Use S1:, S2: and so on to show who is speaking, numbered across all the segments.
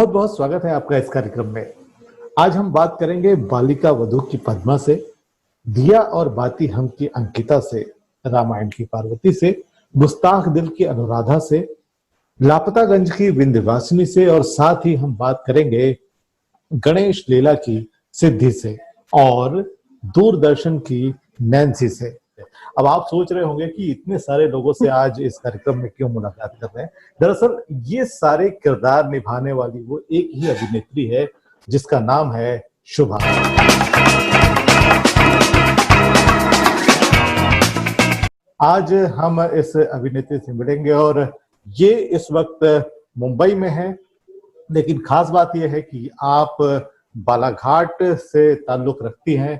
S1: बहुत बहुत स्वागत है आपका इस कार्यक्रम में। आज हम बात करेंगे बालिका वधू की पद्मा से, दिया और बाती हम की अंकिता से, रामायण की पार्वती से, गुस्ताख दिल की अनुराधा से, लापतागंज की विंध्यवासिनी से और साथ ही हम बात करेंगे गणेश लीला की सिद्धि से और दूरदर्शन की नैन्सी से। अब आप सोच रहे होंगे कि इतने सारे लोगों से आज इस कार्यक्रम में क्यों मुलाकात कर रहे हैं। दरअसल ये सारे किरदार निभाने वाली वो एक ही अभिनेत्री है जिसका नाम है शुभा। आज हम इस अभिनेत्री से मिलेंगे और ये इस वक्त मुंबई में है, लेकिन खास बात यह है कि आप बालाघाट से ताल्लुक रखती हैं।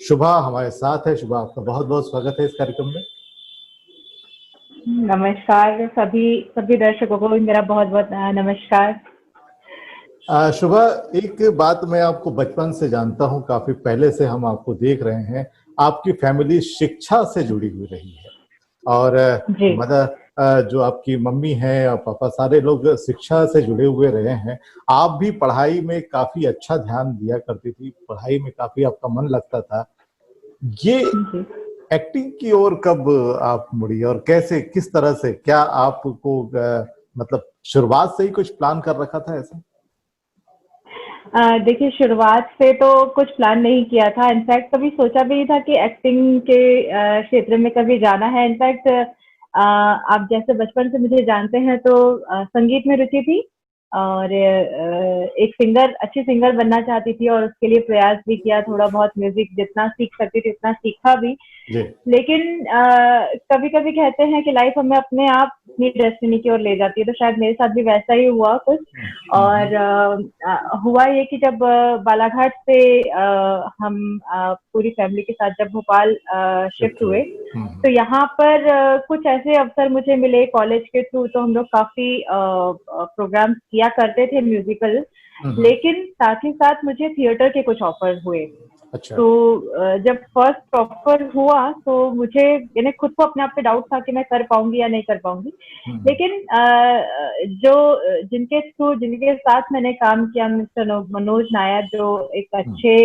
S1: शुभा हमारे साथ है। शुभा, आपका बहुत बहुत स्वागत है इस कार्यक्रम में।
S2: नमस्कार सभी दर्शकों को मेरा बहुत बहुत नमस्कार।
S1: शुभा, एक बात मैं आपको बचपन से जानता हूं, काफी पहले से हम आपको देख रहे हैं, आपकी फैमिली शिक्षा से जुड़ी हुई रही है और मदर जो आपकी मम्मी है और पापा सारे लोग शिक्षा से जुड़े हुए रहे हैं। आप भी पढ़ाई में काफी अच्छा ध्यान दिया करती थी, पढ़ाई में काफी आपका मन लगता था। ये एक्टिंग की ओर कब आप मुड़ी और कैसे, किस तरह से, क्या आपको मतलब शुरुआत से ही कुछ प्लान कर रखा था ऐसा?
S2: देखिए, शुरुआत से तो कुछ प्लान नहीं किया था। इनफैक्ट कभी सोचा भी नहीं था कि एक्टिंग के क्षेत्र में कभी जाना है। इनफैक्ट आप जैसे बचपन से मुझे जानते हैं तो संगीत में रुचि थी और एक अच्छी सिंगर बनना चाहती थी और उसके लिए प्रयास भी किया। थोड़ा बहुत म्यूजिक जितना सीख सकती थी उतना सीखा भी। लेकिन कभी कभी कहते हैं कि लाइफ हमें अपने आप अपनी डेस्टिनी की ओर ले जाती है, तो शायद मेरे साथ भी वैसा ही हुआ कुछ। और हुआ ये कि जब बालाघाट से हम पूरी फैमिली के साथ जब भोपाल शिफ्ट हुए तो यहाँ पर कुछ ऐसे अवसर मुझे मिले कॉलेज के थ्रू, तो हम लोग काफी प्रोग्राम्स किया करते थे म्यूजिकल, लेकिन साथ ही साथ मुझे थिएटर के कुछ ऑफर हुए।
S1: अच्छा।
S2: तो जब फर्स्ट ऑफर हुआ तो मुझे यानी खुद को अपने आप पे डाउट था कि मैं कर पाऊंगी या नहीं कर पाऊंगी। लेकिन जो जिनके साथ मैंने काम किया, मिस्टर मनोज नायर, जो एक अच्छे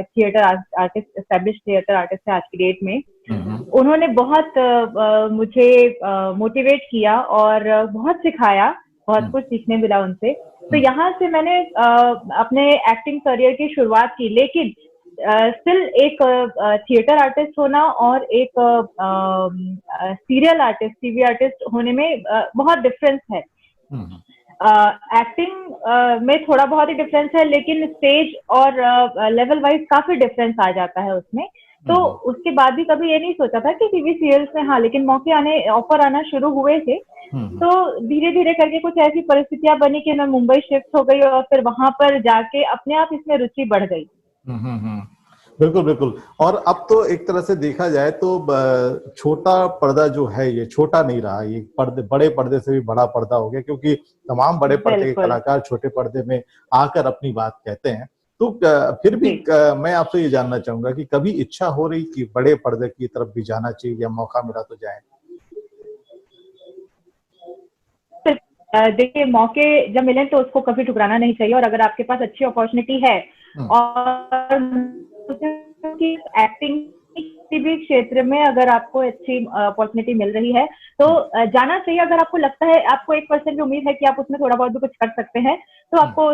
S2: theatre artist, establish theatre artist है आज की डेट में, उन्होंने बहुत मुझे मोटिवेट किया और बहुत सिखाया, बहुत कुछ सीखने मिला उनसे। तो यहाँ से मैंने अपने एक्टिंग करियर की शुरुआत की। लेकिन स्टिल एक थिएटर आर्टिस्ट होना और एक सीरियल आर्टिस्ट, टीवी आर्टिस्ट होने में बहुत डिफरेंस है। एक्टिंग में थोड़ा बहुत ही डिफरेंस है, लेकिन स्टेज और लेवल वाइज काफी डिफरेंस आ जाता है उसमें। तो उसके बाद भी कभी ये नहीं सोचा था कि टीवी सीरियल्स में, हाँ, लेकिन ऑफर आना शुरू हुए थे। तो धीरे धीरे करके कुछ ऐसी परिस्थितियां बनी कि मैं मुंबई शिफ्ट हो गई और फिर वहां पर जाके अपने आप इसमें रुचि बढ़ गई।
S1: बिल्कुल बिल्कुल। और अब तो एक तरह से देखा जाए तो छोटा पर्दा जो है ये छोटा नहीं रहा, ये बड़े पर्दे से भी बड़ा पर्दा हो गया, क्योंकि तमाम बड़े पर्दे के कलाकार छोटे पर्दे में आकर अपनी बात कहते हैं। तो फिर भी मैं आपसे ये जानना चाहूंगा कि कभी इच्छा हो रही कि बड़े पर्दे की तरफ भी जाना चाहिए या मौका मिला तो जाए?
S2: देखिए, मौके जब मिले तो उसको कभी ठुकराना नहीं चाहिए, और अगर आपके पास अच्छी अपॉर्चुनिटी है और एक्टिंग किसी भी क्षेत्र में अगर आपको अच्छी अपॉर्चुनिटी मिल रही है तो जाना चाहिए। अगर आपको लगता है, आपको 1% की उम्मीद है कि आप उसमें थोड़ा बहुत भी कुछ कर सकते हैं, तो आपको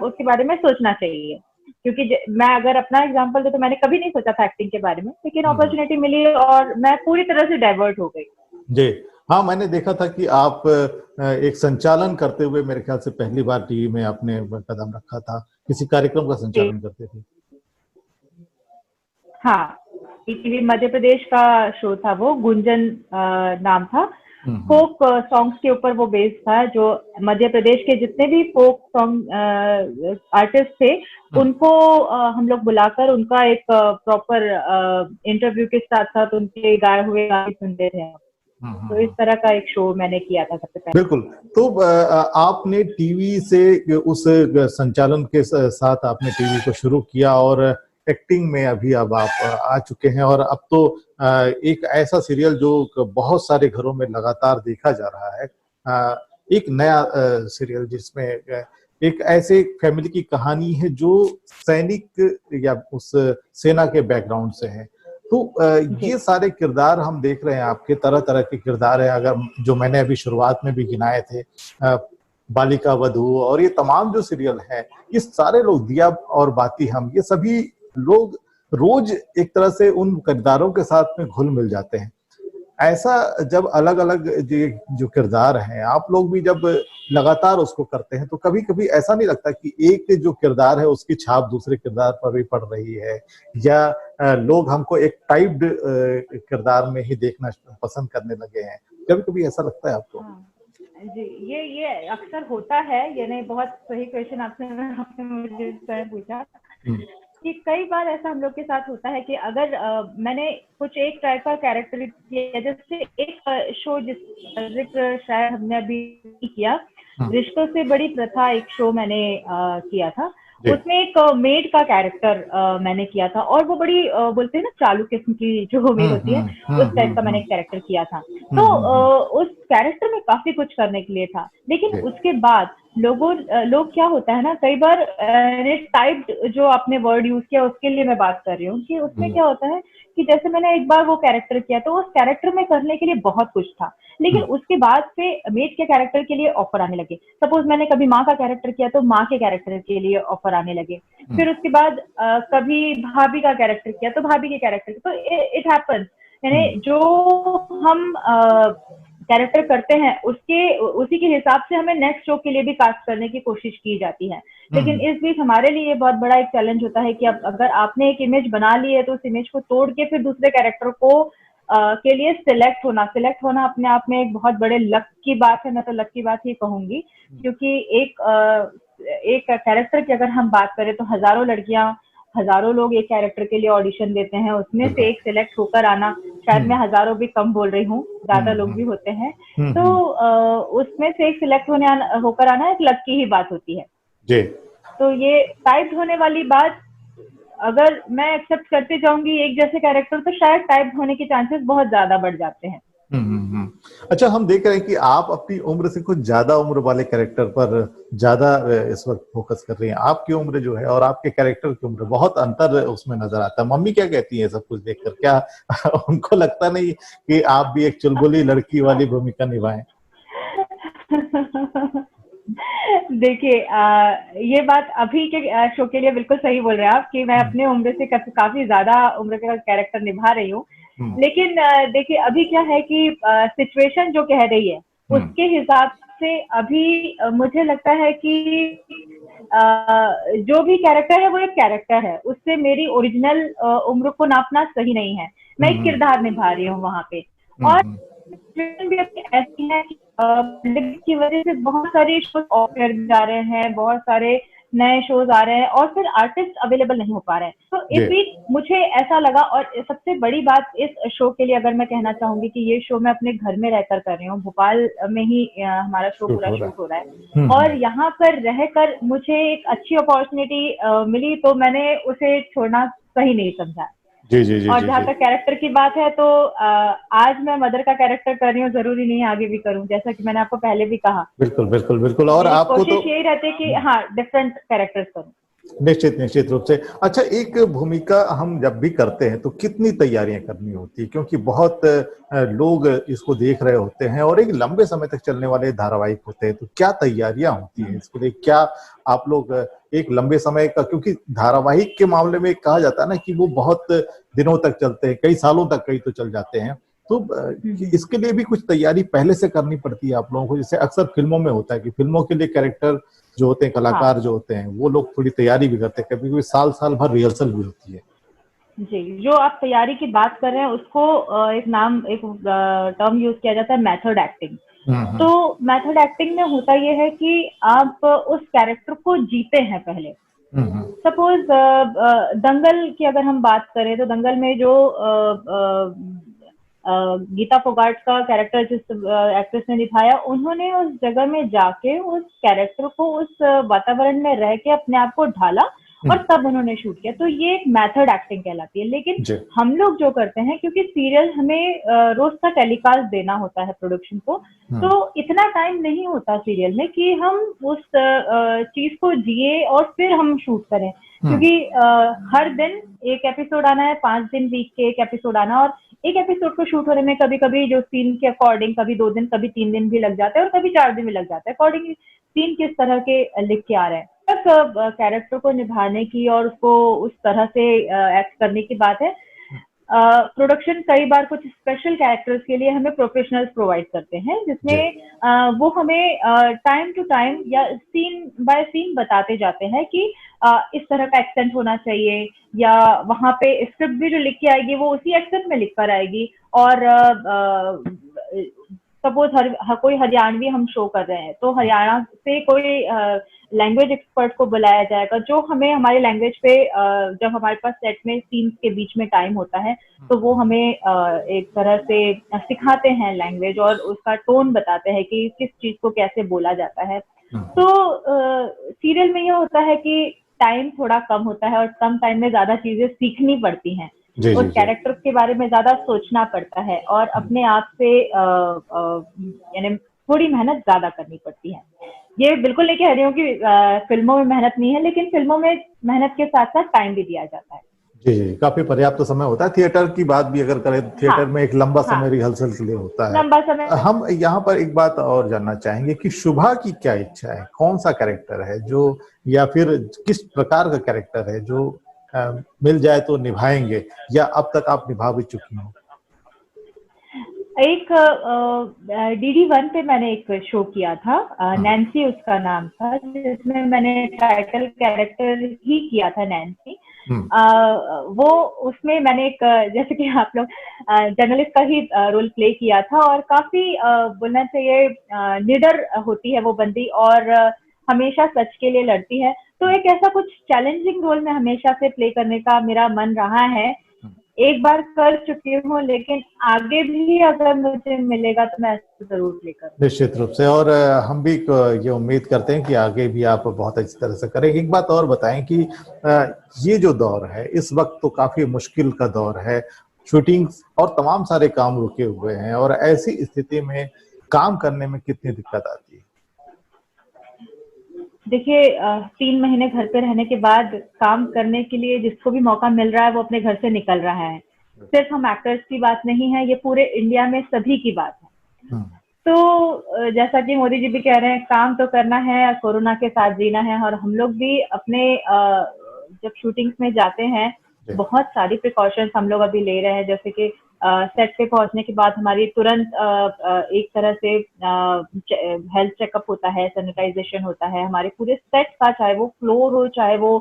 S2: उसके बारे में सोचना चाहिए। क्योंकि मैं अगर अपना एग्जांपल दूं तो मैंने कभी नहीं सोचा था एक्टिंग के बारे में, लेकिन अपॉर्चुनिटी मिली और मैं पूरी तरह से डाइवर्ट हो गई।
S1: जी हाँ, मैंने देखा था कि आप एक संचालन करते हुए मेरे ख्याल से पहली बार टीवी में आपने कदम रखा था, किसी कार्यक्रम का संचालन करते थे।
S2: हाँ, टीवी मध्य प्रदेश का शो था, वो गुंजन नाम था। फोक सॉन्ग्स के ऊपर वो बेस्ड था। जो मध्य प्रदेश के जितने भी फोक सॉन्ग आर्टिस्ट थे उनको हम लोग बुलाकर उनका एक प्रॉपर इंटरव्यू के साथ साथ उनके गाए हुए गाने सुनते थे। तो इस तरह का एक शो मैंने किया था सबसे पहले।
S1: बिल्कुल। तो आपने टीवी से उस संचालन के साथ आपने टीवी को शुरू किया और एक्टिंग में अभी अब आप आ चुके हैं, और अब तो एक ऐसा सीरियल जो बहुत सारे घरों में लगातार देखा जा रहा है, एक नया सीरियल जिसमें एक ऐसे फैमिली की कहानी है जो सैनिक या उस सेना के बैकग्राउंड से है। तो
S2: जी।
S1: ये सारे किरदार हम देख रहे हैं, आपके तरह तरह के किरदार है, अगर जो मैंने अभी शुरुआत में भी गिनाए थे, बालिका वधू और ये तमाम जो सीरियल है, ये सारे लोग, दिया और बाती हम, ये सभी लोग रोज एक तरह से उन किरदारों के साथ में घुल मिल जाते हैं। ऐसा जब अलग अलग जो किरदार हैं, आप लोग भी जब लगातार उसको करते हैं, तो कभी कभी ऐसा नहीं लगता कि एक जो किरदार है उसकी छाप दूसरे किरदार पर भी पड़ रही है, या लोग हमको एक टाइप्ड किरदार में ही देखना पसंद करने लगे हैं? कभी कभी ऐसा लगता है आपको?
S2: हाँ जी, ये अक्सर होता है। यानी बहुत सही क्वेश्चन आपने मुझे इस तरह पूछा
S1: हम्म,
S2: कि कई बार ऐसा हम लोग के साथ होता है कि अगर मैंने कुछ एक टाइप का कैरेक्टर किया, जैसे एक शो जिसका जिक्र शायद हमने अभी किया,
S1: हम्म,
S2: रिश्तों से बड़ी प्रथा, एक शो मैंने किया था।
S1: जी,
S2: उसमें एक मेड का कैरेक्टर मैंने किया था, और वो बड़ी बोलते हैं ना चालू किस्म की जो मेड होती है, उस टाइप का मैंने एक कैरेक्टर किया था। तो उस कैरेक्टर में काफी कुछ करने के लिए था, लेकिन
S1: जी,
S2: उसके बाद लोग क्या होता है ना, कई बार टाइप्ड, जो आपने वर्ड यूज किया उसके लिए मैं बात कर रही हूँ, कि उसमें
S1: हम्म,
S2: क्या होता है कि जैसे मैंने एक बार वो कैरेक्टर किया, तो उस कैरेक्टर में करने के लिए बहुत कुछ था, लेकिन
S1: हम्म,
S2: उसके बाद से मेड के कैरेक्टर के लिए ऑफर आने लगे। सपोज मैंने कभी माँ का कैरेक्टर किया तो माँ के कैरेक्टर के लिए ऑफर आने लगे।
S1: हम्म,
S2: फिर उसके बाद कभी भाभी का कैरेक्टर किया तो भाभी के कैरेक्टर, तो इट हैपन्स। यानी
S1: हम्म,
S2: जो हम कैरेक्टर करते हैं उसके उसी के हिसाब से हमें नेक्स्ट शो के लिए भी कास्ट करने की कोशिश की जाती है। लेकिन
S1: हम्म,
S2: इस बीच हमारे लिए बहुत बड़ा एक चैलेंज होता है कि अब अगर आपने एक इमेज बना ली है तो उस इमेज को तोड़ के फिर दूसरे कैरेक्टर को के लिए सिलेक्ट होना अपने आप में एक बहुत बड़े लक की बात है। मैं तो लक की बात ही कहूंगी, क्योंकि एक कैरेक्टर की अगर हम बात करें तो हजारों लड़कियां, हजारों लोग एक कैरेक्टर के लिए ऑडिशन देते हैं, उसमें से
S1: बिल्कुल,
S2: एक सिलेक्ट होकर आना, शायद मैं
S1: हम्म,
S2: हजारों भी कम बोल रही हूँ, ज्यादा लोग
S1: हम्म,
S2: भी होते हैं।
S1: हम्म,
S2: तो उसमें से एक सिलेक्ट होकर आना एक लक की ही बात होती है।
S1: जी,
S2: तो ये टाइप्ड होने वाली बात, अगर मैं एक्सेप्ट करते जाऊंगी एक जैसे कैरेक्टर, तो शायद टाइप्ड होने के चांसेस बहुत ज्यादा बढ़ जाते हैं।
S1: अच्छा, हम देख रहे हैं कि आप अपनी उम्र से कुछ ज्यादा उम्र वाले कैरेक्टर पर ज्यादा इस वक्त फोकस कर रही हैं। आपकी उम्र जो है और आपके कैरेक्टर की उम्र, बहुत अंतर उसमें नजर आता है। मम्मी क्या कहती है सब कुछ देखकर? क्या उनको लगता नहीं कि आप भी एक चुलबुली लड़की वाली भूमिका निभाएं?
S2: देखिए, ये बात अभी के शो के लिए बिल्कुल सही बोल रहे हैं आप, कि मैं
S1: हम्म,
S2: अपने उम्र से काफी ज्यादा उम्र का कैरेक्टर निभा रही हूँ।
S1: हम्म,
S2: लेकिन देखिए अभी क्या है कि सिचुएशन जो कह रही है
S1: हम्म,
S2: उसके हिसाब से अभी मुझे लगता है कि जो भी कैरेक्टर है वो एक कैरेक्टर है, उससे मेरी ओरिजिनल उम्र को नापना सही नहीं है। मैं एक
S1: हम्म,
S2: किरदार निभा रही हूँ वहां पे।
S1: हम्म,
S2: और सिचुएशन भी अपनी ऐसी है कि pandemic की वजह से बहुत सारे शोज ऑफ एयर जा रहे हैं, बहुत सारे नए शोज आ रहे हैं, और फिर आर्टिस्ट अवेलेबल नहीं हो पा रहे हैं। तो इस
S1: जी,
S2: बीच मुझे ऐसा लगा, और सबसे बड़ी बात इस शो के लिए अगर मैं कहना चाहूंगी कि ये शो मैं अपने घर में रहकर कर रही हूँ, भोपाल में ही हमारा शो
S1: शूट
S2: पूरा
S1: हो रहा
S2: शूट हो रहा है,
S1: है।
S2: और यहाँ पर रहकर मुझे एक अच्छी अपॉर्चुनिटी मिली, तो मैंने उसे छोड़ना सही नहीं समझा।
S1: जी, जी, जी,
S2: और
S1: जी,
S2: जहाँ
S1: जी,
S2: तक कैरेक्टर की बात है, तो आज मैं मदर का कैरेक्टर कर रही हूँ, जरूरी नहीं है आगे भी करूँ, जैसा कि मैंने आपको पहले भी कहा।
S1: बिल्कुल, बिल्कुल, बिल्कुल। और
S2: मेरी
S1: आपको तो
S2: कोशिश यही रहती है कि हाँ, डिफरेंट कैरेक्टर्स करूँ।
S1: निश्चित निश्चित रूप से। अच्छा, एक भूमिका हम जब भी करते हैं तो कितनी तैयारियां करनी होती है, क्योंकि बहुत लोग इसको देख रहे होते हैं और एक लंबे समय तक चलने वाले धारावाहिक होते हैं, तो क्या तैयारियां होती हैं इसके लिए? क्या आप लोग एक लंबे समय का, क्योंकि धारावाहिक के मामले में कहा जाता है ना कि वो बहुत दिनों तक चलते हैं, कई सालों तक कई तो चल जाते हैं, तो इसके लिए भी कुछ तैयारी पहले से करनी पड़ती है आप लोगों को? जैसे अक्सर फिल्मों में होता है कि फिल्मों के लिए कैरेक्टर जो होते हैं,
S2: हाँ
S1: कलाकार जो होते हैं, वो लोग थोड़ी तैयारी भी करते हैं, कभी कभी साल साल भर रिहर्सल भी होती है।
S2: जी, जो आप तैयारी की बात कर रहे हैं उसको एक टर्म यूज किया जाता है, मेथड एक्टिंग। तो
S1: हम्म,
S2: मेथड एक्टिंग में होता यह है कि आप उस कैरेक्टर को जीते हैं पहले।
S1: हम्म,
S2: सपोज दंगल की अगर हम बात करें, तो दंगल में जो गीता फोगाट का कैरेक्टर जिस एक्ट्रेस ने निभाया, उन्होंने उस जगह में जाके उस कैरेक्टर को उस वातावरण में रह के अपने आप को ढाला, और तब उन्होंने शूट किया। तो ये एक मेथड एक्टिंग कहलाती है। लेकिन हम लोग जो करते हैं, क्योंकि सीरियल हमें रोज का टेलीकास्ट देना होता है प्रोडक्शन को, तो इतना टाइम नहीं होता सीरियल में कि हम उस चीज को जिए और फिर हम शूट करें, क्योंकि हर दिन एक एपिसोड आना है, 5 दिन वीक के एक एपिसोड आना, और एक एपिसोड को शूट होने में कभी कभी जो सीन के अकॉर्डिंग कभी 2 दिन, कभी 3 दिन भी लग जाते हैं, और कभी 4 दिन भी लग जाते हैं, अकॉर्डिंग सीन किस तरह के लिख के आ रहे हैं। कैरेक्टर को निभाने की और उसको उस तरह से एक्ट करने की बात है। प्रोडक्शन कई बार कुछ स्पेशल कैरेक्टर्स के लिए हमें प्रोफेशनल्स प्रोवाइड करते हैं, जिसमें वो हमें टाइम टू टाइम या सीन बाय सीन बताते जाते हैं कि इस तरह का एक्सेंट होना चाहिए, या वहां पे स्क्रिप्ट भी जो लिख के आएगी वो उसी एक्सेंट में लिख कर आएगी। और सपोज कोई हरियाणवी हम शो कर रहे हैं, तो हरियाणा से कोई लैंग्वेज एक्सपर्ट को बुलाया जाएगा, जो हमें हमारी लैंग्वेज पे जब हमारे पास सेट में सीन्स के बीच में टाइम होता है, तो वो हमें एक तरह से सिखाते हैं लैंग्वेज, और उसका टोन बताते हैं कि किस चीज को कैसे बोला जाता है। तो सीरियल में ये होता है कि टाइम थोड़ा कम होता है, और कम टाइम में ज्यादा चीजें सीखनी पड़ती हैं, उस कैरेक्टर के बारे में ज्यादा सोचना पड़ता है, और अपने आप से यानी थोड़ी मेहनत ज्यादा करनी पड़ती है। ये बिल्कुल नहीं कह रही हूँ कि फिल्मों में मेहनत नहीं है, लेकिन फिल्मों में मेहनत के साथ साथ टाइम भी दिया जाता है।
S1: जी, काफी पर्याप्त समय होता है। थिएटर की बात भी अगर करें, थिएटर में एक लंबा समय रिहर्सल के लिए होता है।
S2: लंबा समय।
S1: हम यहाँ पर एक बात और जानना चाहेंगे कि शुभा की क्या इच्छा है, कौन सा कैरेक्टर है जो, या फिर किस प्रकार का कैरेक्टर है जो मिल जाए तो निभाएंगे, या अब तक आप निभा भी चुकी हो?
S2: एक DD1 पे मैंने एक शो किया था, नैन्सी उसका नाम था, जिसमें मैंने टाइटल कैरेक्टर ही किया था, नैन्सी। वो उसमें मैंने एक जैसे कि आप लोग जर्नलिस्ट का ही रोल प्ले किया था, और काफी बोलना चाहिए निडर होती है वो बंदी, और हमेशा सच के लिए लड़ती है। तो एक ऐसा कुछ चैलेंजिंग रोल में हमेशा से प्ले करने का मेरा मन रहा है। एक बार कर चुकी हूँ, लेकिन आगे भी अगर मुझे मिलेगा तो मैं जरूर प्ले करूँगी।
S1: निश्चित रूप से, और हम भी ये उम्मीद करते हैं कि आगे भी आप बहुत अच्छी तरह से करेंगे। एक बात और बताएं कि ये जो दौर है, इस वक्त तो काफी मुश्किल का दौर है, शूटिंग और तमाम सारे काम रुके हुए हैं, और ऐसी स्थिति में काम करने में कितनी दिक्कत आती है?
S2: देखिए, 3 महीने घर पे रहने के बाद काम करने के लिए जिसको भी मौका मिल रहा है वो अपने घर से निकल रहा है। सिर्फ हम एक्टर्स की बात नहीं है, ये पूरे इंडिया में सभी की बात है। तो जैसा कि मोदी जी भी कह रहे हैं, काम तो करना है, कोरोना के साथ जीना है, और हम लोग भी अपने जब शूटिंग्स में जाते हैं, बहुत सारी प्रिकॉशंस हम लोग अभी ले रहे हैं। जैसे कि सेट पे पहुंचने के बाद हमारी तुरंत एक तरह से हेल्थ चेकअप होता है, सैनिटाइजेशन होता है हमारे पूरे सेट का, चाहे वो फ्लोर हो, चाहे वो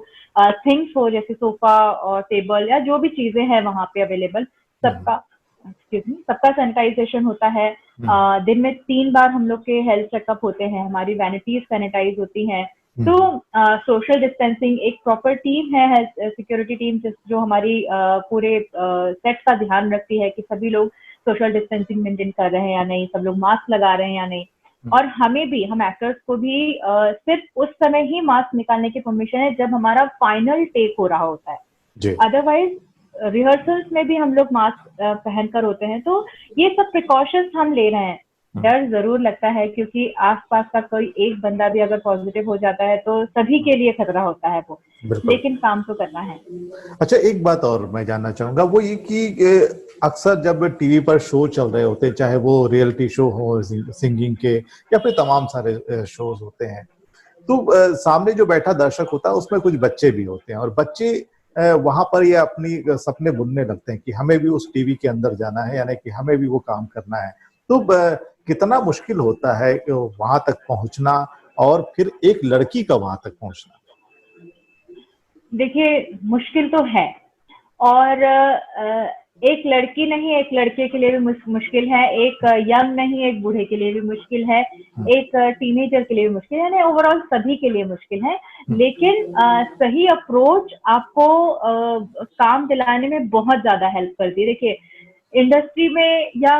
S2: थिंग्स हो, जैसे सोफा और टेबल या जो भी चीजें हैं वहां पे अवेलेबल, सबका सैनिटाइजेशन होता है। दिन में 3 बार हम लोग के हेल्थ चेकअप होते हैं, हमारी वैनिटीज सैनिटाइज होती हैं। तो सोशल डिस्टेंसिंग, एक प्रॉपर टीम है, सिक्योरिटी टीम, जो हमारी पूरे सेट का ध्यान रखती है कि सभी लोग सोशल डिस्टेंसिंग मेंटेन कर रहे हैं या नहीं, सब लोग मास्क लगा रहे हैं या नहीं। और हमें भी, हम एक्टर्स को भी सिर्फ उस समय ही मास्क निकालने की परमिशन है जब हमारा फाइनल टेक हो रहा होता है, अदरवाइज रिहर्सल्स में भी हम लोग मास्क पहनकर होते हैं। तो ये सब प्रिकॉशंस हम ले रहे हैं। डर जरूर लगता है, क्योंकि आसपास का कोई एक बंदा भी अगर पॉजिटिव हो जाता है तो सभी के लिए खतरा होता है वो, लेकिन काम तो करना है।
S1: अच्छा, एक बात और मैं जानना चाहूंगा, वो ये कि अक्सर जब टीवी पर शो चल रहे होते हैं, चाहे वो रियलिटी शो हो सिंगिंग के, या फिर तमाम सारे शोज होते हैं, तो सामने जो बैठा दर्शक होता है उसमें कुछ बच्चे भी होते हैं, और बच्चे वहां पर ये अपनी सपने बुनने लगते हैं कि हमें भी उस टीवी के अंदर जाना है, यानी कि हमें भी वो काम करना है। तो कितना मुश्किल होता है वहां तक पहुंचना, और फिर एक लड़की का वहां तक पहुंचना?
S2: देखिए, मुश्किल तो है, और एक लड़की नहीं, एक लड़के के लिए भी मुश्किल है, एक यंग नहीं, एक बूढ़े के लिए भी मुश्किल है, एक टीनेजर के लिए भी मुश्किल है, यानी ओवरऑल सभी के लिए मुश्किल है। लेकिन सही अप्रोच आपको काम दिलाने में बहुत ज्यादा हेल्प करती है। देखिए, इंडस्ट्री में या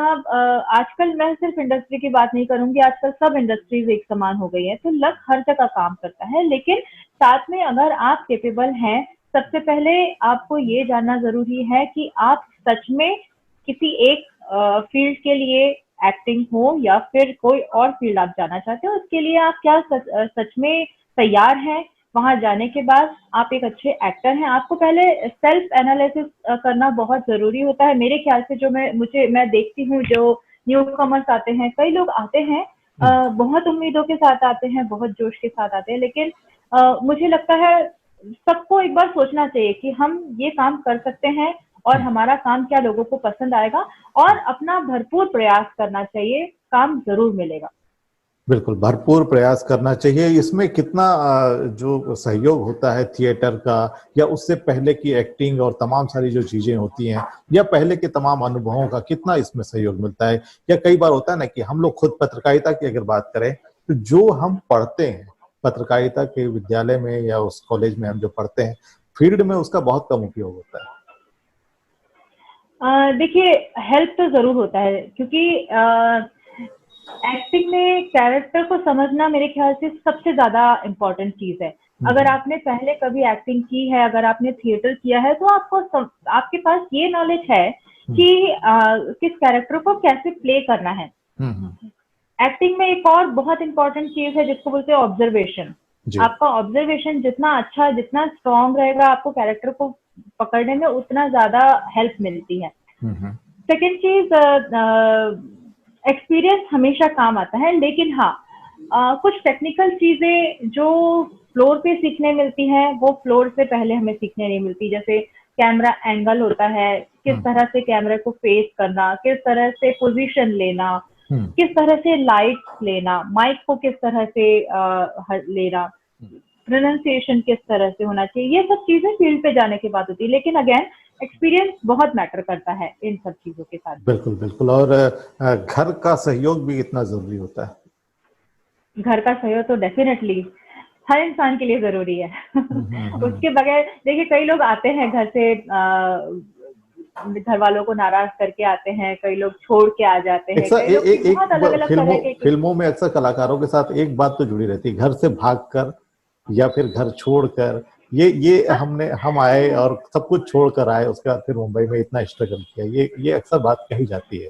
S2: आजकल मैं सिर्फ इंडस्ट्री की बात नहीं करूंगी, आजकल सब इंडस्ट्रीज एक समान हो गई है, तो लक हर जगह काम करता है, लेकिन साथ में अगर आप केपेबल हैं, सबसे पहले आपको ये जानना जरूरी है कि आप सच में किसी एक फील्ड के लिए, एक्टिंग हो या फिर कोई और फील्ड आप जाना चाहते हो, उसके लिए आप क्या सच में तैयार हैं। वहां जाने के बाद आप एक अच्छे एक्टर हैं, आपको पहले सेल्फ एनालिसिस करना बहुत जरूरी होता है। मेरे ख्याल से जो मैं देखती हूँ, जो न्यू कमर्स आते हैं, कई लोग आते हैं बहुत उम्मीदों के साथ आते हैं, बहुत जोश के साथ आते हैं, लेकिन मुझे लगता है सबको एक बार सोचना चाहिए कि हम ये काम कर सकते हैं और हमारा काम क्या लोगों को पसंद आएगा, और अपना भरपूर प्रयास करना चाहिए, काम जरूर मिलेगा।
S1: बिल्कुल, भरपूर प्रयास करना चाहिए। इसमें कितना जो सहयोग होता है थिएटर का, या उससे पहले की एक्टिंग और तमाम सारी जो चीजें होती हैं, या पहले के तमाम अनुभवों का कितना इसमें सहयोग मिलता है। या कई बार होता है ना कि हम लोग खुद पत्रकारिता की अगर बात करें, तो जो हम पढ़ते हैं पत्रकारिता के विद्यालय में या उस कॉलेज में हम जो पढ़ते हैं, फील्ड में उसका बहुत कम उपयोग होता है।
S2: देखिए, हेल्प तो जरूर होता है, क्योंकि एक्टिंग में कैरेक्टर को समझना मेरे ख्याल से सबसे ज्यादा इम्पोर्टेंट चीज है। अगर आपने पहले कभी एक्टिंग की है, अगर आपने थिएटर किया है, तो आपके पास ये नॉलेज है कि किस कैरेक्टर को कैसे प्ले करना है। एक्टिंग में एक और बहुत इंपॉर्टेंट चीज है जिसको बोलते हैं ऑब्जर्वेशन। आपका ऑब्जर्वेशन जितना अच्छा, जितना स्ट्रांग रहेगा, आपको कैरेक्टर को पकड़ने में उतना ज्यादा हेल्प मिलती है। सेकेंड चीज, एक्सपीरियंस हमेशा काम आता है, लेकिन हाँ, कुछ टेक्निकल चीजें जो फ्लोर पे सीखने मिलती हैं, वो फ्लोर से पहले हमें सीखने नहीं मिलती। जैसे कैमरा एंगल होता है, किस तरह से कैमरे को फेस करना, किस तरह से पोजीशन लेना, किस तरह से लाइट लेना, माइक को किस तरह से लेना, प्रोनाउंसिएशन किस तरह से होना चाहिए, ये सब चीजें फील्ड पे जाने के बाद होती है। लेकिन अगेन, एक्सपीरियंस बहुत मैटर करता है इन सब चीजों के साथ।
S1: बिल्कुल बिल्कुल। और घर का सहयोग भी इतना जरूरी होता है।
S2: घर का सहयोग तो डेफिनेटली हर इंसान के लिए जरूरी है। उसके बगैर, देखिए, कई लोग आते हैं घर से, घर वालों को नाराज करके आते हैं, कई लोग छोड़ के आ जाते हैं, कई लोग बहुत अलग अलग तरह के।
S1: फिल्मों में अक्सर कलाकारों के साथ एक बात तो जुड़ी रहती है, घर से भागकर या फिर घर छोड़कर। ये हम आए और सब कुछ छोड़कर आए, उसके बाद फिर मुंबई में इतना स्ट्रगल किया, ये अक्सर बात कही जाती है।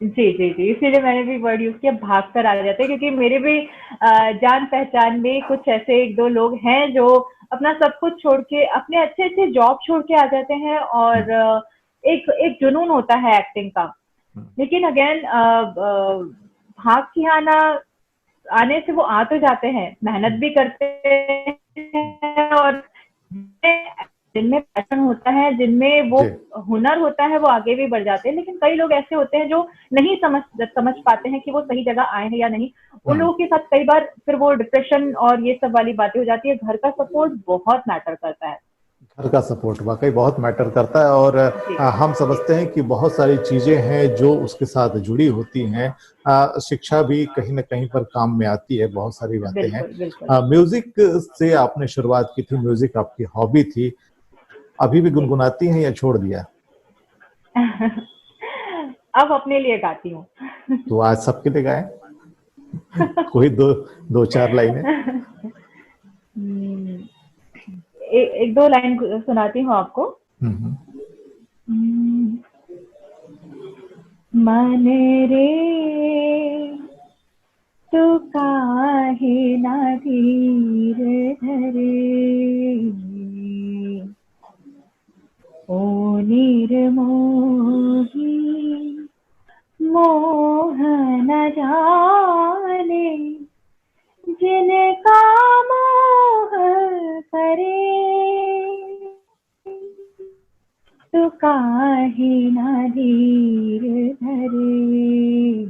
S2: जी जी जी, इसीलिए मैंने भी वर्ड यूज किया, भाग कर आ जाते हैं, क्योंकि मेरे भी जान पहचान में कुछ ऐसे एक दो लोग हैं जो अपना सब कुछ छोड़ के, अपने अच्छे अच्छे जॉब छोड़ के आ जाते हैं, और एक एक जुनून होता है एक्टिंग का। लेकिन अगेन, भाग के आने से वो आ तो जाते हैं, मेहनत भी करते हैं, और जिनमें पैशन होता है, जिनमें वो हुनर होता है, वो आगे भी बढ़ जाते हैं। लेकिन कई लोग ऐसे होते हैं जो नहीं समझ पाते हैं कि वो सही जगह आए हैं या नहीं। उन लोगों के साथ कई बार फिर वो डिप्रेशन और ये सब वाली बातें हो जाती है। घर का सपोर्ट बहुत मैटर करता है।
S1: घर का सपोर्ट वाकई बहुत मैटर करता है। और हम समझते हैं कि बहुत सारी चीजें हैं जो उसके साथ जुड़ी होती हैं। शिक्षा भी कहीं ना कहीं पर काम में आती है, बहुत सारी बातें हैं। म्यूजिक से आपने शुरुआत की थी, म्यूजिक आपकी हॉबी थी, अभी भी गुनगुनाती हैं या छोड़ दिया?
S2: अब अपने लिए गाती हूँ।
S1: तो आज सबके लिए गाएं। कोई दो चार लाइनें।
S2: एक दो लाइन सुनाती हूँ आपको। मन रे तू काहे ना धीर धरे, ओ निर्मोही मोह न जाने, जिनका मोह करे, तू काहे ना धीर धरे।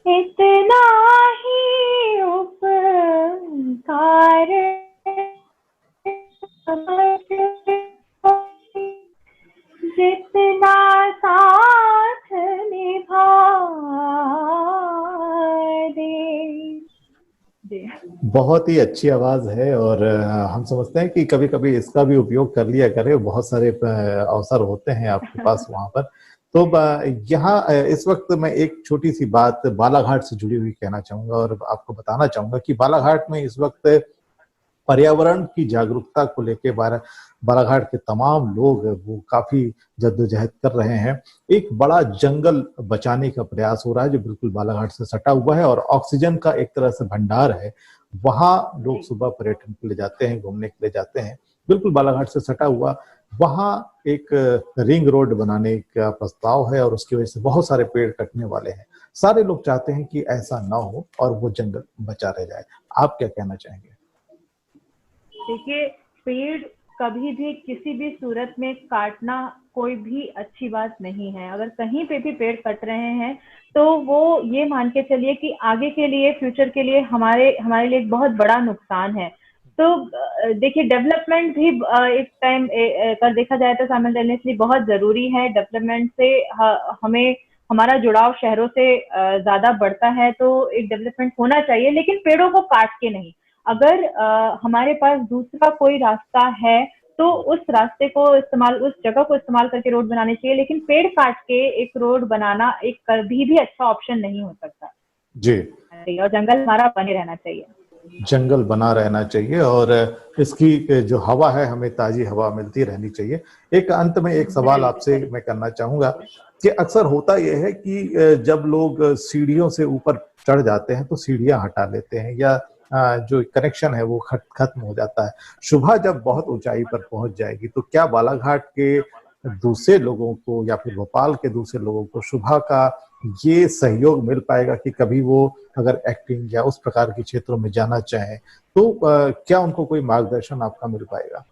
S2: इतना ही उपकार जितना साथ निभा दे।
S1: बहुत ही अच्छी आवाज है और हम समझते हैं कि कभी कभी इसका भी उपयोग कर लिया करें, बहुत सारे अवसर होते हैं आपके पास वहां पर। तो यहाँ इस वक्त मैं एक छोटी सी बात बालाघाट से जुड़ी हुई कहना चाहूंगा और आपको बताना चाहूंगा कि बालाघाट में इस वक्त पर्यावरण की जागरूकता को लेके बालाघाट के तमाम लोग वो काफी जद्दोजहद कर रहे हैं। एक बड़ा जंगल बचाने का प्रयास हो रहा है जो बिल्कुल बालाघाट से सटा हुआ है और ऑक्सीजन का एक तरह से भंडार है। वहां लोग
S2: जी
S1: सुबह पर्यटन के लिए जाते हैं, घूमने के लिए जाते हैं, बिल्कुल बालाघाट से सटा हुआ। वहां एक रिंग रोड बनाने का प्रस्ताव है और उसकी वजह से बहुत सारे पेड़ कटने वाले हैं। सारे लोग चाहते हैं कि ऐसा ना हो और वो जंगल बचा रह जाए। आप क्या कहना चाहेंगे?
S2: देखिए, पेड़ कभी भी किसी भी सूरत में काटना कोई भी अच्छी बात नहीं है। अगर कहीं पे भी पेड़ कट रहे हैं तो वो ये मान के चलिए कि आगे के लिए, फ्यूचर के लिए हमारे हमारे लिए एक बहुत बड़ा नुकसान है। तो देखिए, डेवलपमेंट भी एक टाइम कर देखा जाए तो साइमल्टेनियसली बहुत जरूरी है। डेवलपमेंट से हमें हमारा जुड़ाव शहरों से ज्यादा बढ़ता है, तो एक डेवलपमेंट होना चाहिए, लेकिन पेड़ों को काट के नहीं। अगर हमारे पास दूसरा कोई रास्ता है तो उस रास्ते को इस्तेमाल, उस जगह को इस्तेमाल करके रोड बनानी चाहिए, लेकिन पेड़ काट के एक रोड बनाना एक कभी भी अच्छा ऑप्शन नहीं हो सकता।
S1: जी,
S2: और जंगल हमारा बने रहना चाहिए।
S1: जंगल बना रहना चाहिए और इसकी जो हवा है हमें ताजी हवा मिलती रहनी चाहिए। एक अंत में एक सवाल आपसे
S2: बिल्कुल।
S1: मैं करना चाहूंगा कि अक्सर होता यह है कि जब लोग सीढ़ियों से ऊपर चढ़ जाते हैं तो सीढ़ियां हटा लेते हैं या जो कनेक्शन है वो खत्म हो जाता है। सुबह जब बहुत ऊंचाई पर पहुंच जाएगी तो क्या बालाघाट के दूसरे लोगों को या फिर भोपाल के दूसरे लोगों को सुबह का ये सहयोग मिल पाएगा कि कभी वो अगर एक्टिंग या उस प्रकार के क्षेत्रों में जाना चाहें तो क्या उनको कोई मार्गदर्शन आपका मिल पाएगा?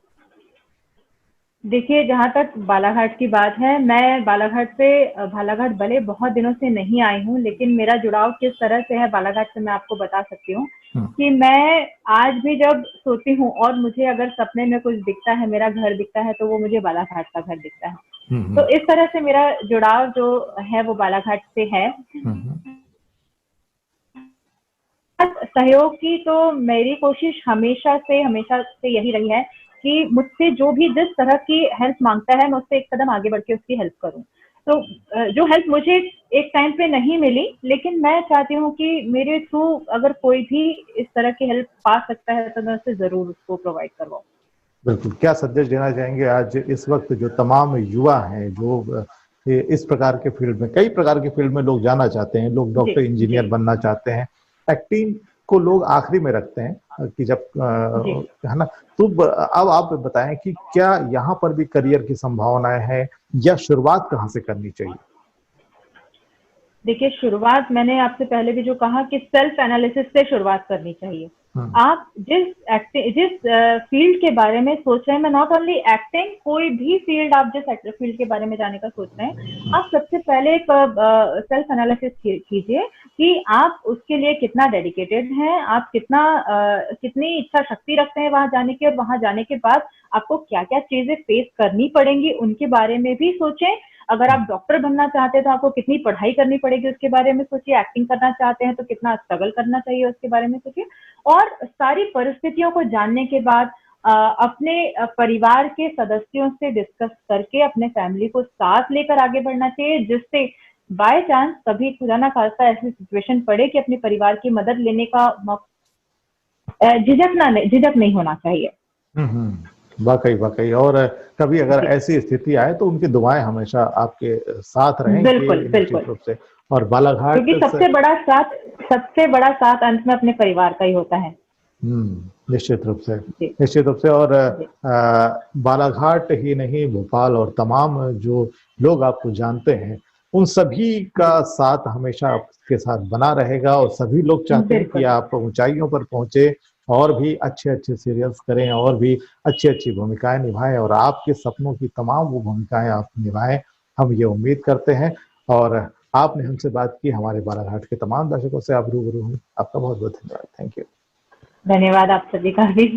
S2: देखिए, जहाँ तक बालाघाट की बात है, मैं बालाघाट भले बहुत दिनों से नहीं आई हूँ, लेकिन मेरा जुड़ाव किस तरह से है बालाघाट से मैं आपको बता सकती हूँ
S1: हम्म,
S2: कि मैं आज भी जब सोती हूँ और मुझे अगर सपने में कुछ दिखता है, मेरा घर दिखता है, तो वो मुझे बालाघाट का घर दिखता है।
S1: हम्म,
S2: तो इस तरह से मेरा जुड़ाव जो है वो बालाघाट से है।
S1: हम्म,
S2: सहयोग की तो मेरी कोशिश हमेशा से यही रही है कि मुझसे जो भी जिस तरह की हेल्प मांगता है, मैं उससे एक कदम आगे बढ़ के उसकी हेल्प करूं। तो जो हेल्प मुझे एक टाइम पे नहीं मिली, लेकिन मैं चाहती हूँ कि मेरे थ्रू अगर कोई भी इस तरह की हेल्प पा सकता है तो मैं उसे जरूर उसको प्रोवाइड करवाऊँ।
S1: बिल्कुल। क्या संदेश देना चाहेंगे आज इस वक्त जो तमाम युवा हैं जो इस प्रकार के फील्ड में, कई प्रकार के फील्ड में लोग जाना चाहते हैं, लोग
S2: जी
S1: डॉक्टर
S2: जी
S1: इंजीनियर बनना चाहते हैं, एक्टिंग को लोग आखिरी में रखते हैं कि जब
S2: जी।
S1: है ना। तो अब आप बताएं कि क्या यहाँ पर भी करियर की संभावनाएं हैं या शुरुआत कहाँ से करनी चाहिए?
S2: देखिए, शुरुआत मैंने आपसे पहले भी जो कहा कि सेल्फ एनालिसिस से शुरुआत करनी चाहिए।
S1: हम्म,
S2: आप जिस फील्ड के बारे में सोच रहे हैं, मैं नॉट ओनली एक्टिंग, कोई भी फील्ड, आप जिस फील्ड के बारे में जाने का सोच रहे हैं, आप सबसे पहले एक सेल्फ एनालिसिस कीजिए कि आप उसके लिए कितना डेडिकेटेड हैं, आप कितनी इच्छा शक्ति रखते हैं वहां जाने की, और वहां जाने के बाद आपको क्या क्या चीजें फेस करनी पड़ेंगी उनके बारे में भी सोचें। अगर आप डॉक्टर बनना चाहते हैं तो आपको कितनी पढ़ाई करनी पड़ेगी उसके बारे में सोचिए। एक्टिंग करना चाहते हैं तो कितना स्ट्रगल करना चाहिए उसके बारे में सोचिए। और सारी परिस्थितियों को जानने के बाद अपने परिवार के सदस्यों से डिस्कस करके अपने फैमिली को साथ लेकर आगे बढ़ना चाहिए, जिससे बाय चांस कभी खुदा ना खास्ता ऐसी सिचुएशन पड़े कि अपने परिवार की मदद लेने का झिझक नहीं होना चाहिए।
S1: वाकई वाकई। और कभी अगर
S2: जी
S1: ऐसी स्थिति आए तो उनकी दुआएं हमेशा आपके साथ रहेंगे
S2: बिल्कुल
S1: निश्चित
S2: बिल्कुल।
S1: रूप से। और बालाघाट
S2: क्योंकि सबसे बड़ा साथ अंत में अपने परिवार का ही होता है।
S1: निश्चित रूप से,
S2: जी
S1: निश्चित रूप से। और
S2: जी
S1: बालाघाट ही नहीं, भोपाल और तमाम जो लोग आपको जानते हैं उन सभी का
S2: जी
S1: साथ हमेशा आपके साथ बना रहेगा और सभी लोग चाहते हैं कि
S2: बिल्कुल।
S1: आप ऊंचाइयों पर पहुंचे और भी अच्छे अच्छे सीरियल्स करें और भी अच्छी अच्छी भूमिकाएं निभाएं और आपके सपनों की तमाम वो भूमिकाएं आप निभाएं, हम ये उम्मीद करते हैं। और आपने हमसे बात की, हमारे बालाघाट के तमाम दर्शकों से आप रूबरू हुए, आपका बहुत बहुत धन्यवाद। Thank you.
S2: धन्यवाद आप सभी का भी।